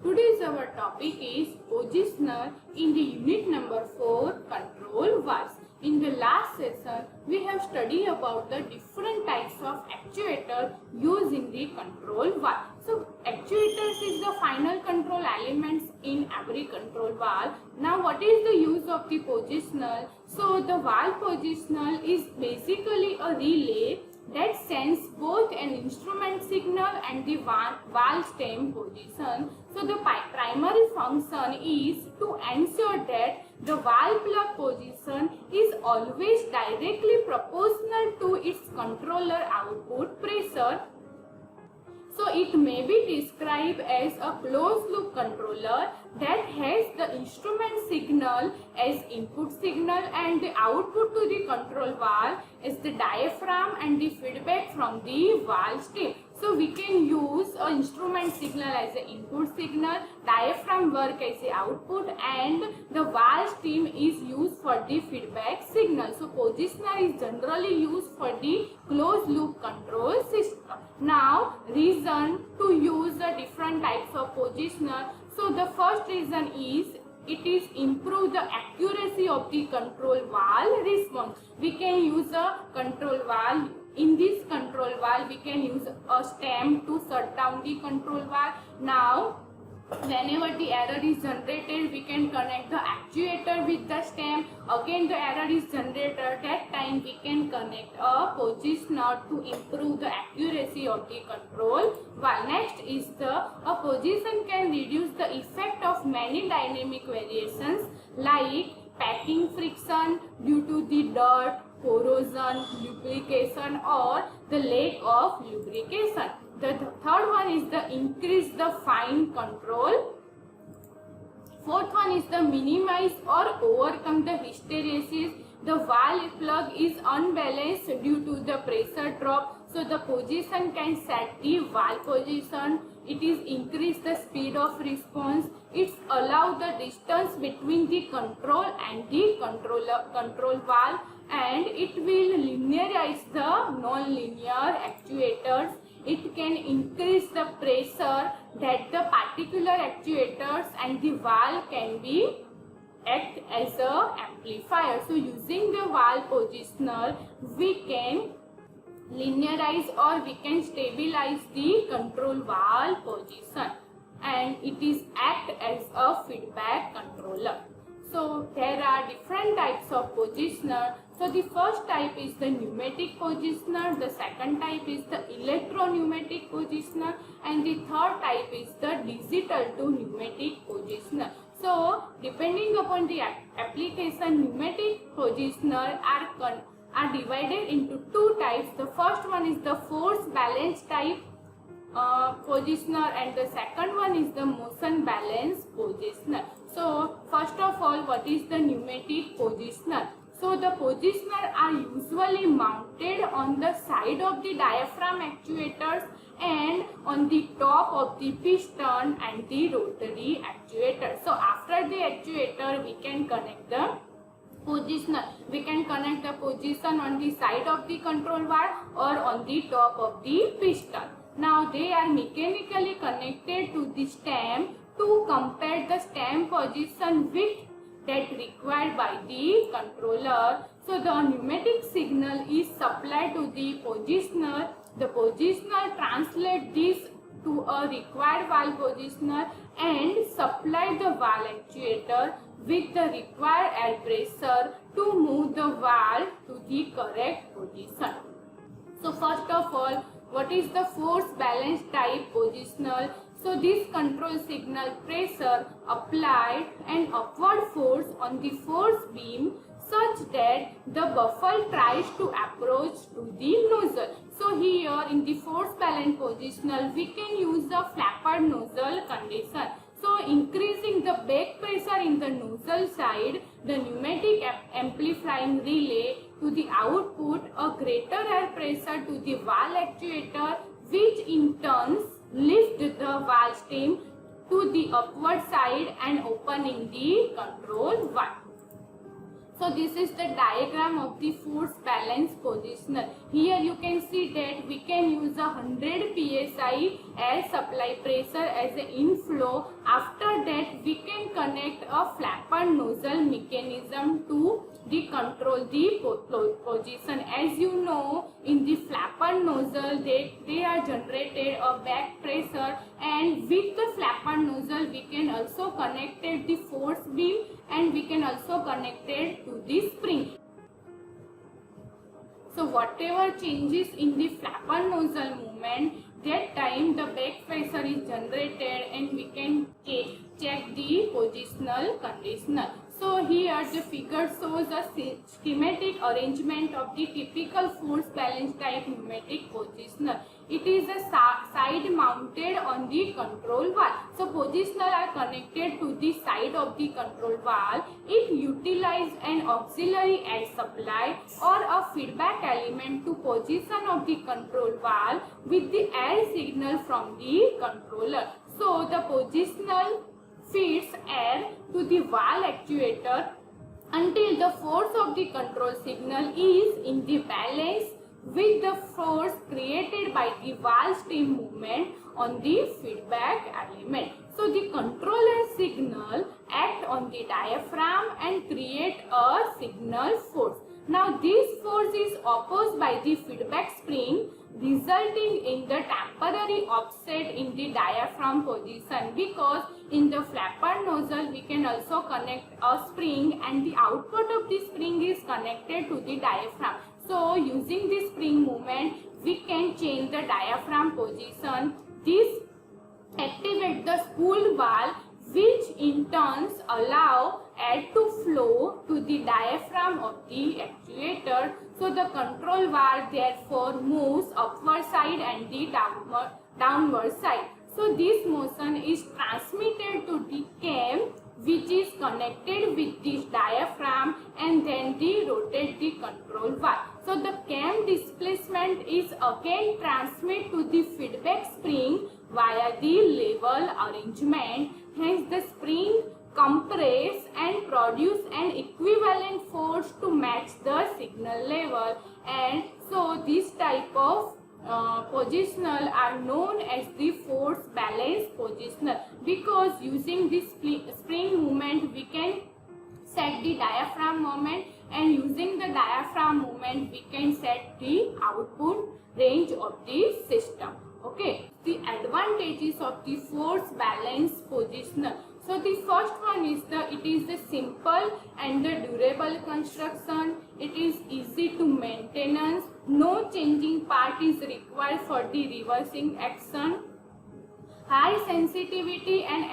Today's our topic is positioner in the unit number 4 control valves. In the last session, we have studied about the different types of actuator used in the control valve. So, actuators is the final control elements in every control valve. Now, what is the use of the positioner? So, the valve positioner is basically a relay that sends both an instrument signal and the valve stem position. So the primary function is to ensure that the valve plug position is always directly proportional to its controller output pressure. So it may be described as a closed loop controller that has the instrument signal as input signal and the output to the control valve as the diaphragm and the feedback from the valve stem. So we can use a instrument signal as the input signal, diaphragm work as the output, and the valve stem is used for the feedback signal. So positioner is generally used for the closed loop control system. Now reason to use the different types of positioner. So the first reason is it is improve the accuracy of the control valve response. We can use a control valve. In this control valve, we can use a stem to shut down the control valve. Now, whenever the error is generated, we can connect the actuator with the stem. Again, the error is generated. That time, we can connect a positioner to improve the accuracy of the control valve. Next is a position can reduce the effect of many dynamic variations like packing friction due to the dirt, corrosion, lubrication, or the lack of lubrication. The third one is the increase the fine control. Fourth one is the minimize or overcome the hysteresis. The valve plug is unbalanced due to the pressure drop. So the position can set the valve position. It is increase the speed of response. It's allow the distance between the control and the control valve, and it will linearize the non-linear actuators. It can increase the pressure that the particular actuators and the valve can be act as a amplifier. So using the valve positioner, we can linearize or we can stabilize the control valve position, and it is act as a feedback controller. So there are different types of positioner. So the first type is the pneumatic positioner, the second type is the electro-pneumatic positioner, and the third type is the digital to pneumatic positioner. So depending upon the application, pneumatic positioner are divided into two types. The first one is the force balance type positioner, and the second one is the motion balance positioner. So first of all, what is the pneumatic positioner? So the positioner are usually mounted on the side of the diaphragm actuators and on the top of the piston and the rotary actuator. So after the actuator, we can connect the positioner. We can connect the position on the side of the control valve or on the top of the piston. Now they are mechanically connected to the stem to compare the stem position with that required by the controller. So the pneumatic signal is supplied to the positioner. The positioner translates this to a required valve positioner and supply the valve actuator with the required air pressure to move the valve to the correct position. So first of all, what is the force balance type positional? So this control signal pressure applied an upward force on the force beam such that the buffle tries to approach to the nozzle. So here in the force balance positional, we can use the flapper nozzle condition. So increasing the back pressure in the nozzle side, the pneumatic amplifying relay to the output a greater air pressure to the valve actuator, which in turn lift the valve stem to the upward side and opening the control valve. So this is the diagram of the force balance positioner. Here you can see that we can use a 100 psi air supply pressure as an inflow. After that we can connect a flapper nozzle mechanism to the control the position. As you know, in the flapper nozzle they are generated a back pressure, and with the flapper nozzle we can also connect the force beam and we can also connect it to the spring. So whatever changes in the flapper nozzle movement, that time the back pressure is generated and we can check the positional conditioner. So here the figure shows a schematic arrangement of the typical force balance type pneumatic positioner. It is a side mounted on the control valve. So positioner are connected to the side of the control valve. It utilizes an auxiliary air supply or a feedback element to position of the control valve with the air signal from the controller. So the positional feeds air to the valve actuator until the force of the control signal is in the balance with the force created by the valve stream movement on the feedback element. So the controller signal act on the diaphragm and create a signal force. Now this force is opposed by the feedback spring, resulting in the temporary offset in the diaphragm position, because in the flapper nozzle we can also connect a spring and the output of the spring is connected to the diaphragm. So using this spring movement we can change the diaphragm position. This activate the spool valve, which in turn allow air to flow to the diaphragm of the actuator. So the control valve therefore moves upward side and the downward side. So this motion is transmitted to the cam, which is connected with this diaphragm, and then rotate the control valve. So the cam displacement is again transmitted to the feedback spring via the level arrangement. Hence the spring compress and produce an equivalent force to match the signal level, and so this type of positional are known as the force balance positional, because using this spring movement we can set the diaphragm moment, and using the diaphragm moment we can set the output range of the system. Okay, the advantages of the force balance positional. So the first one is it is the simple and the durable construction. It is easy to maintenance. No changing part is required for the reversing action. High sensitivity and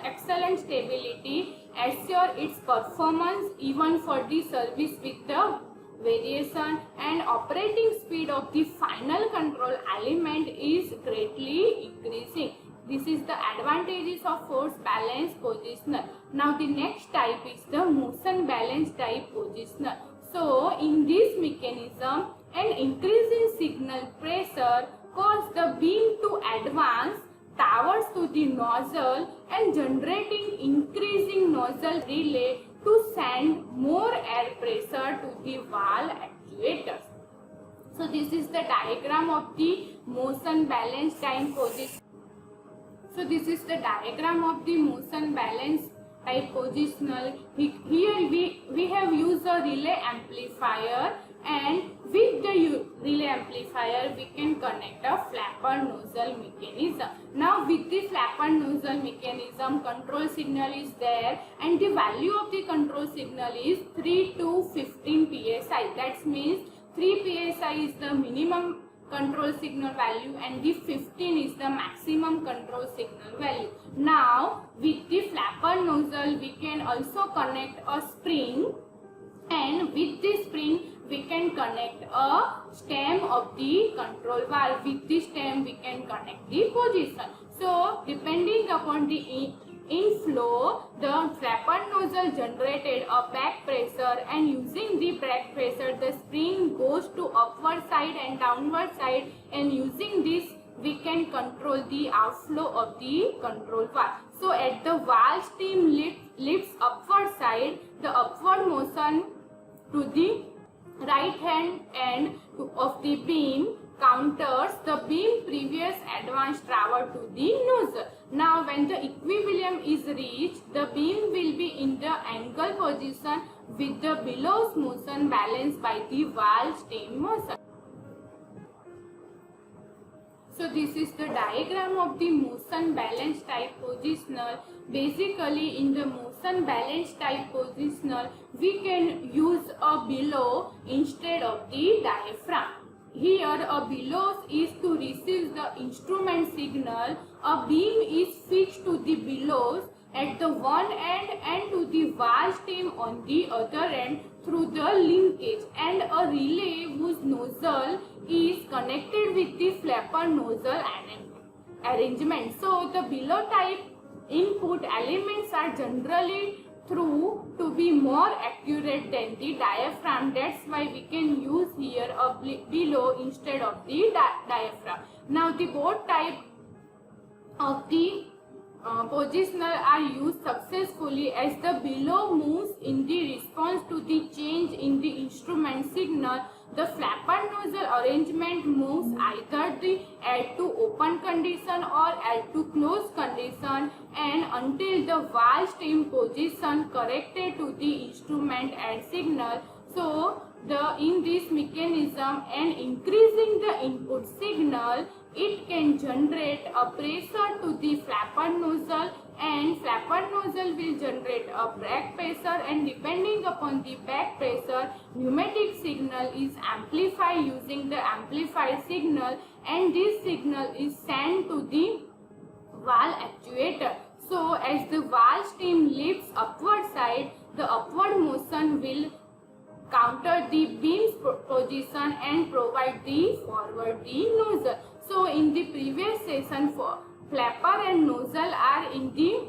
excellent stability assure its performance even for the service with the variation, and operating speed of the final control element is greatly increasing. This is the advantages of force balance positioner. Now the next type is the motion balance type positioner. So in this mechanism, an increasing signal pressure causes the beam to advance towards to the nozzle and generating increasing nozzle relay to send more air pressure to the valve actuators. So this is the diagram of the motion balance type position. So this is the diagram of the motion balance type positional. Here we have used a relay amplifier, and with the relay amplifier we can connect a flapper nozzle mechanism. Now with the flapper nozzle mechanism, control signal is there, and the value of the control signal is 3 to 15 psi. That means 3 psi is the minimum control signal value and the 15 is the maximum control signal value. Now with the flapper nozzle we can also connect a spring, and with this spring we can connect a stem of the control valve. With this stem we can connect the position. So depending upon the inflow, the flapper nozzle generated a back pressure, and using the back pressure the spring goes to upward side and downward side, and using this we can control the outflow of the control valve. So at the valve stream lifts upward side, the upward motion to the right hand end of the beam counters the beam previous advance travel to the nozzle. Now when the equilibrium is reached, the beam will be in the angle position with the bellows motion balanced by the valve stem motion. So this is the diagram of the motion balance type positional. Basically in the motion balance type positional, we can use a bellows instead of the diaphragm. Here a bellows is to receive the instrument signal, a beam is fixed to the bellows at the one end and to the valve stem on the other end through the linkage, and a relay whose nozzle is connected with the flapper nozzle arrangement. So the bellows type input elements are generally through to be more accurate than the diaphragm. That's why we can use here a bellows instead of the diaphragm. Now the both type of the positional are used successfully as the bellows moves in the response to the change in the instrument signal. The flapper nozzle arrangement moves either the add to open condition or add to close condition, and until the valve stem position corrected to the instrument add signal. So in this mechanism and increasing the input signal, it can generate a pressure to the flapper nozzle, and flapper nozzle will generate a back pressure, and depending upon the back pressure, pneumatic signal is amplified using the amplified signal, and this signal is sent to the valve actuator. So as the valve stem lifts upward side, the upward motion will counter the beam's position and provide the forward the nozzle. So in the previous session, for flapper and nozzle are in the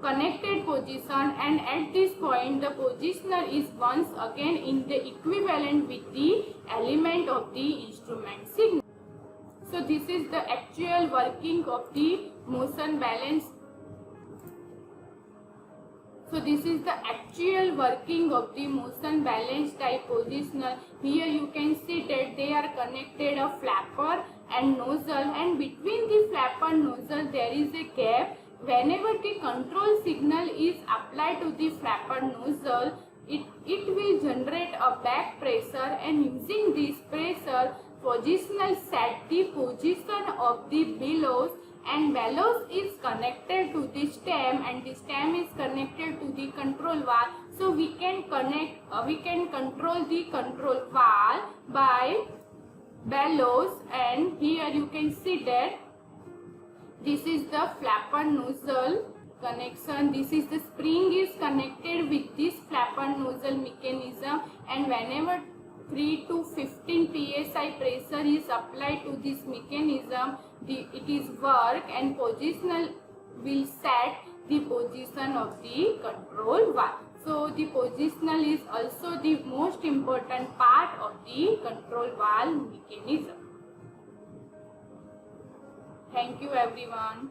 connected position, and at this point the positioner is once again in the equivalent with the element of the instrument signal. So this is the actual working of the motion balance. So this is the actual working of the motion balance type positional. Here you can see that they are connected a flapper and nozzle, and between the flapper nozzle there is a gap. Whenever the control signal is applied to the flapper nozzle, it will generate a back pressure, and using this pressure, positional set the position of the bellows, and bellows is connected to the stem, and the stem is connected to the control valve. So we can control the control valve by bellows, and here you can see that this is the flapper nozzle connection. This is the spring is connected with this flapper nozzle mechanism, and whenever 3 to 15 psi pressure is applied to this mechanism, it is work, and positional will set the position of the control valve. So the positional is also the most important part of the control valve mechanism. Thank you everyone.